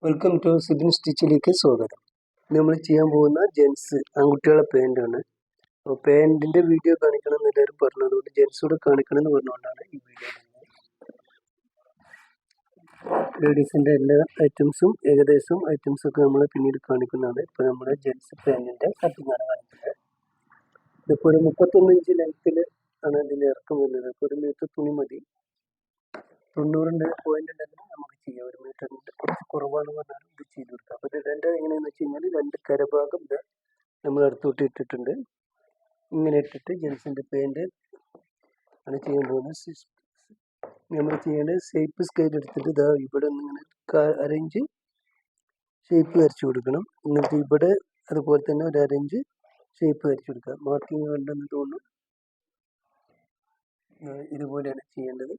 Welcome to Sibin സ്റ്റിച്ചിലേക്ക് സ്വാഗതം. നമ്മൾ ചെയ്യാൻ പോകുന്ന ജെൻസ് ആൺകുട്ടികളുടെ പാൻറ്റാണ്. അപ്പോൾ പാൻറ്റിൻ്റെ വീഡിയോ കാണിക്കണം എന്ന് എല്ലാവരും പറഞ്ഞതുകൊണ്ട് ജെൻസോട് കാണിക്കണം എന്ന് പറഞ്ഞുകൊണ്ടാണ് ഈ വീഡിയോ. ലേഡീസിൻ്റെ എല്ലാ ഐറ്റംസും ഐറ്റംസൊക്കെ നമ്മൾ പിന്നീട് കാണിക്കുന്നതാണ്. ഇപ്പോൾ നമ്മുടെ ജെൻസ് പാൻറ്റിൻ്റെ കട്ടിങ്ങാണ് കാണിക്കുന്നത്. ഇതിപ്പോൾ ഒരു 31 ഇഞ്ച് ലെങ്ത്തിൽ ആണ് ഇതിൻ്റെ ഇറക്കം വരുന്നത്. അപ്പോൾ 1 മീറ്റർ തുണി മതി. 90 പോയിന്റ് ഉണ്ടെങ്കിൽ നമുക്ക് ചെയ്യാം. 1 മീറ്ററിൻ്റെ കുറച്ച് കുറവാണ് പറഞ്ഞാൽ ഇത് ചെയ്ത് കൊടുക്കാം. അപ്പോൾ ഇത് എങ്ങനെയാണെന്ന് വെച്ച് കഴിഞ്ഞാൽ 2 കരഭാഗം ഇത് നമ്മൾ അടുത്തോട്ട് ഇട്ടിട്ടുണ്ട്. ഇങ്ങനെ ഇട്ടിട്ട് ജെൻസിൻ്റെ പാൻറ്റ് ആണ് ചെയ്യാൻ പോകുന്നത്. നമ്മൾ ചെയ്യേണ്ടത് ഷേപ്പ് സ്കെയിൽ എടുത്തിട്ട് ഇതാ ഇവിടെ നിന്ന് ഇങ്ങനെ അരയിഞ്ച് ഷേപ്പ് വരച്ചു കൊടുക്കണം. എന്നിട്ട് ഇവിടെ അതുപോലെ തന്നെ ഒരു അരയിഞ്ച് ഷേപ്പ് വരച്ചു കൊടുക്കുക. മാർക്കിങ് കണ്ടെന്ന് തോന്നുന്നു. ഇതുപോലെയാണ് ചെയ്യേണ്ടത്.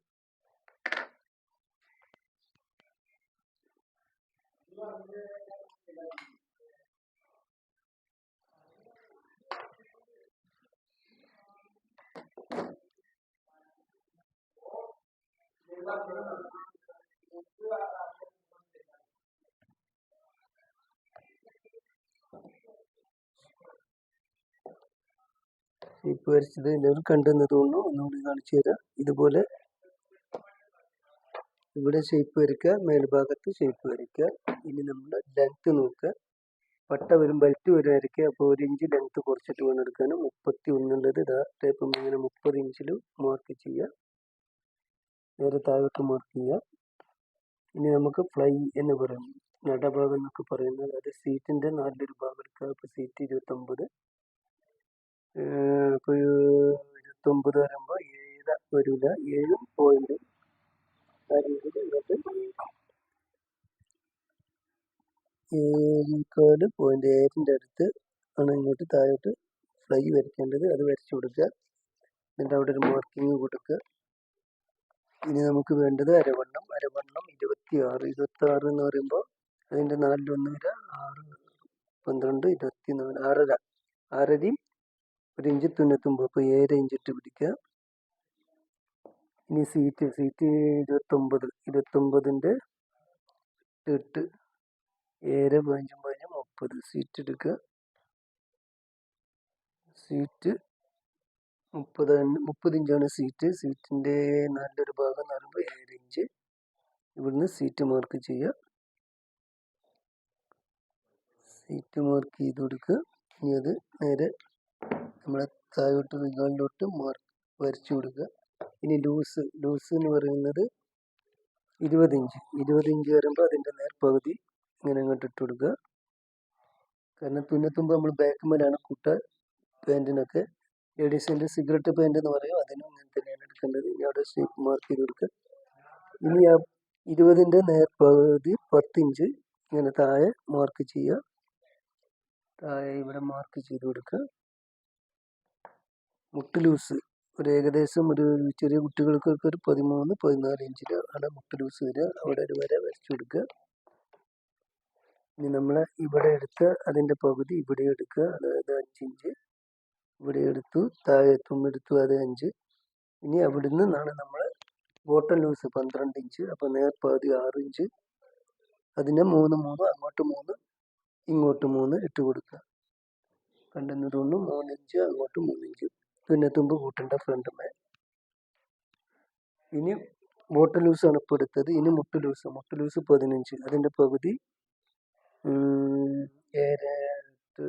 ഷേപ്പ് വരച്ചത് എല്ലാവരും കണ്ടെന്ന് തോന്നുന്നു. ഒന്നുകൂടി കാണിച്ചു തരാം. ഇതുപോലെ ഇവിടെ ഷേപ്പ് വരയ്ക്കുക, മേൽഭാഗത്ത് ഷേപ്പ് വരയ്ക്കുക. ഇനി നമ്മുടെ ലെങ്ത്ത് നോക്കുക. പട്ട വരും, ബെൽറ്റ് വരും വരയ്ക്കുക. അപ്പോൾ 1 ഇഞ്ച് ലെങ്ത്ത് കുറച്ചിട്ട് വേണം എടുക്കാനും. 31 ഉള്ളത് ഇതാ ടേപ്പം ഇങ്ങനെ 30 ഇഞ്ചിൽ മാർക്ക് ചെയ്യുക. നേരെ താഴോട്ട് മാർക്ക് ചെയ്യുക. ഇനി നമുക്ക് ഫ്ലൈ എന്ന് പറയും, നടഭാഗം എന്നൊക്കെ പറയുന്നത്. അത് സീറ്റിൻ്റെ 4 ഭാഗം എടുക്കുക. അപ്പോൾ സീറ്റ് 29, ഇപ്പോൾ 29 വരുമ്പോൾ 7 വരില്ല, 7 പോയിന്റ് ആ രീതിയിൽ ഇങ്ങോട്ട് 7.7 അടുത്ത് ആണ് ഇങ്ങോട്ട് താഴോട്ട് ഫ്ലൈ വരയ്ക്കേണ്ടത്. അത് വരച്ചു കൊടുക്കുക. എന്നിട്ട് അവിടെ ഒരു മാർക്കിങ് കൊടുക്കുക. ഇനി നമുക്ക് വേണ്ടത് അരവണ്ണം 26 എന്ന് പറയുമ്പോൾ അതിൻ്റെ 4 വരെ 6, 12, 24, 6.5 1 ഇഞ്ച് തുന്നത്തുമ്പോൾ അപ്പോൾ 7 ഇഞ്ച് ഇട്ട് പിടിക്കുക. ഇനി സീറ്റ് 29ൻ്റെ 8, 7, 15, 30 സീറ്റ് എടുക്കുക. സീറ്റ് 30 ഇഞ്ചാണ് സീറ്റ്. സീറ്റിൻ്റെ 4 ഭാഗം എന്ന് പറയുമ്പോൾ 7 ഇഞ്ച്. ഇവിടുന്ന് സീറ്റ് മാർക്ക് ചെയ്യുക. സീറ്റ് മാർക്ക് ചെയ്ത് കൊടുക്കുക. ഇനി അത് നേരെ നമ്മളെ താഴോട്ട് റിഗാളിലോട്ട് വരച്ചു കൊടുക്കുക. ഇനി ലൂസ് എന്ന് പറയുന്നത് 20 ഇഞ്ച് വരുമ്പോൾ അതിൻ്റെ നേർപകുതി ഇങ്ങനെ അങ്ങോട്ട് ഇട്ട് കൊടുക്കുക. കാരണം തുന്നത്തുമ്പോൾ നമ്മൾ ബാക്ക് മേലാണ് കൂട്ടുക. പാൻറ്റിനൊക്കെ ലേഡീസിൻ്റെ സിഗരറ്റ് പാൻറ്റ് എന്ന് പറയും, അതിനും ഇങ്ങനെ തന്നെയാണ് എടുക്കേണ്ടത്. ഇനി അവിടെ ഷേപ്പ് മാർക്ക് ചെയ്ത് കൊടുക്കുക. ഇനി ആ 20ൻ്റെ നേർപകുതി 10 ഇഞ്ച് ഇങ്ങനെ താഴെ മാർക്ക് ചെയ്യുക. താഴെ ഇവിടെ മാർക്ക് ചെയ്ത് കൊടുക്കുക. മുട്ട് ലൂസ് ഒരു ഏകദേശം ഒരു ചെറിയ കുട്ടികൾക്കൊക്കെ ഒരു 13-14 ഇഞ്ചിൽ ആണ് മുട്ട് ലൂസ് വരിക. അവിടെ ഒരു വര വരച്ചു കൊടുക്കുക. ഇനി നമ്മൾ ഇവിടെ എടുത്ത് അതിൻ്റെ പകുതി ഇവിടെ എടുക്കുക. അതായത് 5 ഇഞ്ച് ഇവിടെ എടുത്തു, താഴെ എടുത്തു, അത് 5. ഇനി അവിടെ നിന്നാണ് നമ്മൾ ബോട്ടം ലൂസ് 12 ഇഞ്ച്. അപ്പോൾ നേർപകുതി 6 ഇഞ്ച്. അതിനെ 3 അങ്ങോട്ട് 3 ഇങ്ങോട്ട് 3 ഇട്ട് കൊടുക്കുക. കണ്ടെന്ന് തോന്നുന്നു. 3 ഇഞ്ച് അങ്ങോട്ട് 3 ഇഞ്ച് തുന്നത്തുമ്പ് കൂട്ടേണ്ട ഫ്രണ്ടുമേ. ഇനി ബോട്ടം ലൂസാണ് ഇപ്പോൾ എടുത്തത്. ഇനി മുട്ട് ലൂസ് 15, അതിൻ്റെ പകുതി 7, 8,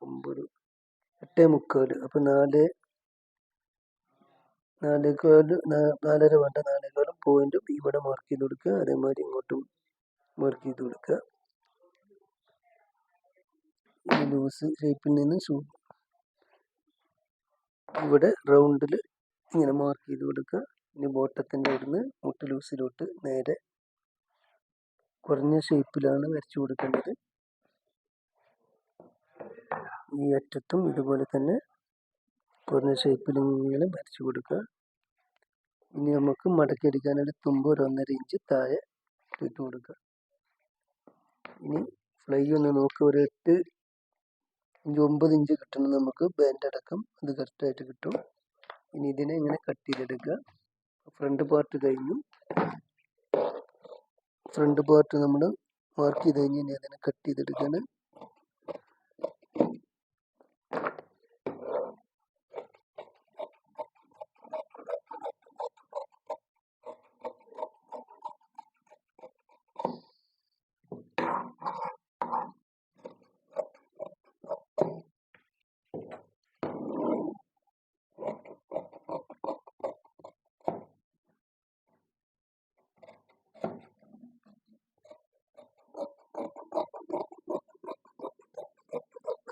9, 8.25. അപ്പോൾ 4.25 വേണ്ട, 4.25 പോയിന്റും ഇവിടെ മാർക്ക് ചെയ്ത് കൊടുക്കുക. അതേമാതിരി ഇങ്ങോട്ടും മാർക്ക് ചെയ്ത് കൊടുക്കുക. ഈ ലൂസ് ഷേപ്പിൽ നിന്ന് ഇവിടെ റൗണ്ടിൽ ഇങ്ങനെ മാർക്ക് ചെയ്ത് കൊടുക്കുക. ഇനി ബോട്ടത്തിൻ്റെ ഇവിടുന്ന് മുട്ട് ലൂസിലോട്ട് നേരെ കുറഞ്ഞ ഷേപ്പിലാണ് വരച്ചു കൊടുക്കേണ്ടത്. ഈ അറ്റത്തും ഇതുപോലെ തന്നെ കുറഞ്ഞ ഷേപ്പിൽ ഇങ്ങനെ വരച്ചു കൊടുക്കുക. ഇനി നമുക്ക് മടക്കി അടിക്കാനായിട്ട് തുമ്പ് ഒരു 1.5 ഇഞ്ച് താഴെ ഇട്ട് കൊടുക്കുക. ഇനി ഫ്ലൈ ഒന്ന് നോക്കുക. ഒരു 8 ഇഞ്ച് 9 ഇഞ്ച് കിട്ടണം നമുക്ക്. ബാൻഡ് അടക്കം അത് കറക്റ്റായിട്ട് കിട്ടും. ഇനി ഇതിനെ ഇങ്ങനെ കട്ട് ചെയ്തെടുക്കുക. ഫ്രണ്ട് പാർട്ട് കഴിഞ്ഞു. ഫ്രണ്ട് പാർട്ട് നമ്മൾ മാർക്ക് ചെയ്ത് കഴിഞ്ഞ് ഇനി അതിനെ കട്ട് ചെയ്തെടുക്കുകയാണ്.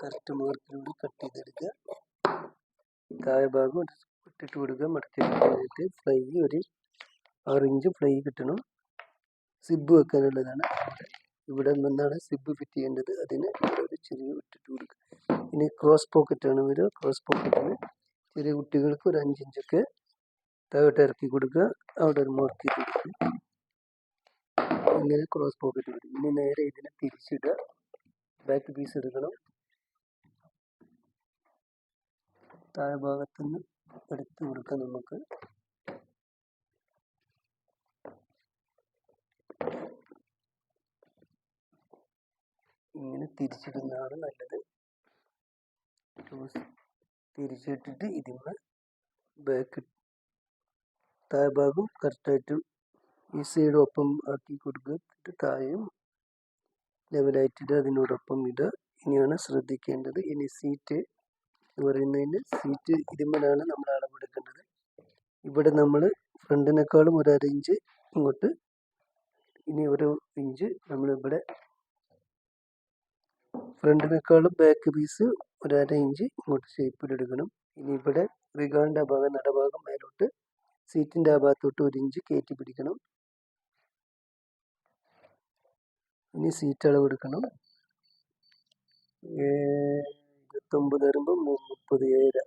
കറക്റ്റ് മാർക്കിലൂടെ കട്ട് ചെയ്തെടുക്കുക. താഴെ ഭാഗം ഇട്ടിട്ട് കൊടുക്കുക. മടക്കിയിട്ട് ഫ്ലൈ ഒരു 6 ഇഞ്ച് ഫ്ലൈ കിട്ടണം. സിബ് വെക്കാനുള്ളതാണ്. ഇവിടെ നിന്നാണ് സിബ് ഫിറ്റ് ചെയ്യേണ്ടത്. അതിന് ഒരു ചെറിയ ഇട്ടിട്ട് കൊടുക്കുക. ഇനി ക്രോസ് പോക്കറ്റാണ് വരിക. ക്രോസ് പോക്കറ്റിന് ചെറിയ കുട്ടികൾക്ക് ഒരു 5 ഇഞ്ചൊക്കെ താഴോട്ട് ഇറക്കി കൊടുക്കുക. അവിടെ ഒരു മാർക്ക് ചെയ്ത് കൊടുക്കുക. ഇങ്ങനെ ക്രോസ് പോക്കറ്റ് വരും. ഇനി നേരെ ഇതിനെ തിരിച്ചിടുക. ബാക്ക് പീസ് എടുക്കണം. താഴെ ഭാഗത്തുനിന്ന് എടുത്ത് കൊടുക്കാം. നമുക്ക് ഇങ്ങനെ തിരിച്ചിടുന്നതാണ് നല്ലത്. തിരിച്ചിട്ടിട്ട് ഇതിന്മേൽ ബാക്ക് താഴെ ഭാഗം കറക്റ്റായിട്ട് ഈ സൈഡ് ഒപ്പം ആക്കി കൊടുക്കുക. താഴെയും ലെവലായിട്ടിട്ട് അതിനോടൊപ്പം ഇടുക. ഇനിയാണ് ശ്രദ്ധിക്കേണ്ടത്. ഇനി സീറ്റ് പറയുന്നതിന് സീറ്റ് ഇതിന്മേലാണ് നമ്മൾ അളവെടുക്കേണ്ടത്. ഇവിടെ നമ്മൾ ഫ്രണ്ടിനേക്കാളും ഒരു 1/2 ഇഞ്ച് ഇങ്ങോട്ട്, ഇനി ഒരു ഇഞ്ച് നമ്മളിവിടെ ഫ്രണ്ടിനേക്കാളും ബാക്ക് പീസ് ഒരു 1/2 ഇഞ്ച് ഇങ്ങോട്ട് ഷേപ്പിലെടുക്കണം. ഇനി ഇവിടെ റിഗാളിൻ്റെ ഭാഗം നടഭാഗം മേലോട്ട് സീറ്റിൻ്റെ ആ ഭാഗത്തോട്ട് 1 ഇഞ്ച് കയറ്റി പിടിക്കണം. ഇനി സീറ്റ് അളവെടുക്കണം. 29 വരുമ്പോൾ 37,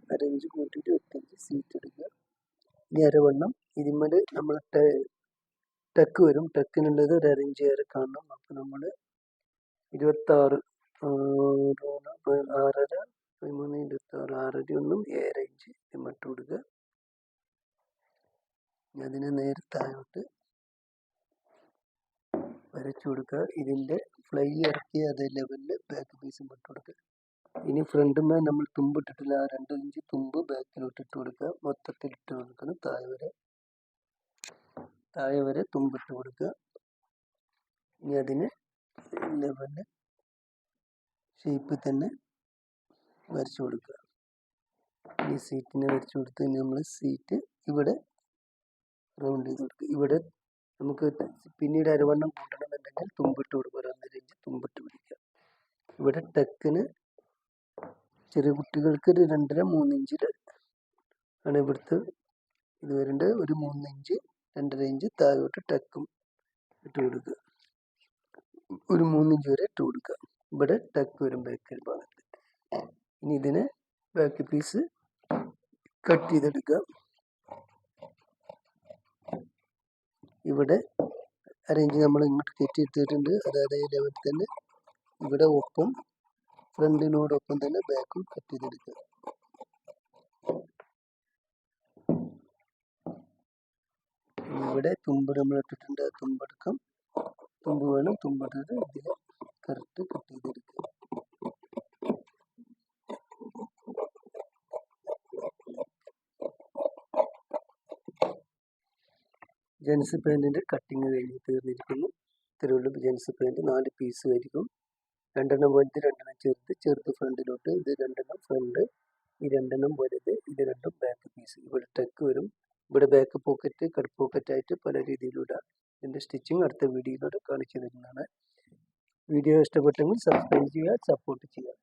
1/2 ഇഞ്ച് കൂട്ടിയിട്ട് 8 ഇഞ്ച് സീറ്റ് എടുക്കുക. ഇനി അരവണ്ണം ഇതിന്മേൽ നമ്മൾ ടക്ക് വരും. ടക്കിനുള്ളത് ഒരു 1/2 ഇഞ്ച് ഏറെ കാണണം. അപ്പോൾ നമ്മൾ 26, 6.5, 13, 26, 6 ഒന്നും 7 ഇഞ്ച് ഇട്ട് കൊടുക്കുക. അതിനെ നേരെ താഴോട്ട് വരച്ചു കൊടുക്കുക. ഇതിൻ്റെ ഫ്ലൈ ഇറക്കി അതേ ലെവലിൽ ബാക്ക് പീസും ഇട്ട് കൊടുക്കുക. ഇനി ഫ്രണ്ടിന്മേൽ നമ്മൾ തുമ്പ് ഇട്ടിട്ടില്ല. ആ 2 ഇഞ്ച് തുമ്പ് ബാക്കിലോട്ട് ഇട്ട് കൊടുക്കുക. മൊത്തത്തിൽ ഇട്ട് കൊടുക്കണം. താഴെ വരെ തുമ്പിട്ട് കൊടുക്കുക. ഇനി അതിന് ലെവലിൽ ഷേപ്പിൽ തന്നെ വരച്ചു കൊടുക്കുക. ഈ സീറ്റിനെ വരച്ചു കൊടുത്ത് നമ്മൾ സീറ്റ് ഇവിടെ റൗണ്ട് ചെയ്ത് കൊടുക്കുക. ഇവിടെ നമുക്ക് പിന്നീട് അരവണ്ണം കൂട്ടണമെന്നുണ്ടെങ്കിൽ തുമ്പിട്ട് കൊടുക്കുക. 1.5 ഇഞ്ച് തുമ്പിട്ട് പിടിക്കുക. ഇവിടെ ടക്കിന് ചെറിയ കുട്ടികൾക്ക് ഒരു 2.5, 3 ഇഞ്ചിൽ ആണ് ഇവിടുത്തെ ഇത് വരേണ്ടത്. ഒരു 3 ഇഞ്ച് 2.5 ഇഞ്ച് താഴോട്ട് ടക്കും ഇട്ട് കൊടുക്കുക. ഒരു 3 ഇഞ്ച് വരെ ഇട്ട് കൊടുക്കുക. ഇവിടെ ടക്ക് വരും ബാക്കിൽ ഭാഗത്ത്. ഇനി ഇതിനെ ബാക്ക് പീസ് കട്ട് ചെയ്തെടുക്കുക. ഇവിടെ 1/2 ഇഞ്ച് നമ്മൾ ഇങ്ങോട്ട് കയറ്റി എടുത്തിട്ടുണ്ട്. അതായത് ഈ ലെവലിൽ തന്നെ ഇവിടെ ഒപ്പം ഫ്രണ്ടിനോടൊപ്പം തന്നെ ബാക്കും കട്ട് ചെയ്തെടുക്കുക. ഇവിടെ തുമ്പ് നമ്മൾ ഇട്ടിട്ടുണ്ട്. ആ തുമ്പെടുക്കാം. തുമ്പ് വേണം. തുമ്പിട്ടിട്ട് ഇതിൽ കറക്റ്റ് കട്ട് ചെയ്തെടുക്കുക. ജെൻസ് പാൻറ്റിൻ്റെ കട്ടിങ് കഴിഞ്ഞ് തീർന്നിരിക്കുന്നു. ഇത്രയുള്ള ജെൻസ് പാൻറ്റ് 4 പീസ് ആയിരിക്കും. 2 വലുത്, 2 ചെറുത് ഫ്രണ്ടിലോട്ട്. ഇത് 2 ഫ്രണ്ട്, ഈ 2 വലുത്, ഇത് 2 ബാക്ക് പീസ്. ഇവിടെ ടക്ക് വരും. ഇവിടെ ബാക്ക് പോക്കറ്റ്, കട്ട് പോക്കറ്റ് ആയിട്ട് പല രീതിയിലൂടെ ഇതിൻ്റെ സ്റ്റിച്ചിങ് അടുത്ത വീഡിയോയിലൂടെ കാണിച്ചു തരുന്നതാണ്. വീഡിയോ ഇഷ്ടപ്പെട്ടെങ്കിൽ സബ്സ്ക്രൈബ് ചെയ്യുക, സപ്പോർട്ട് ചെയ്യുക.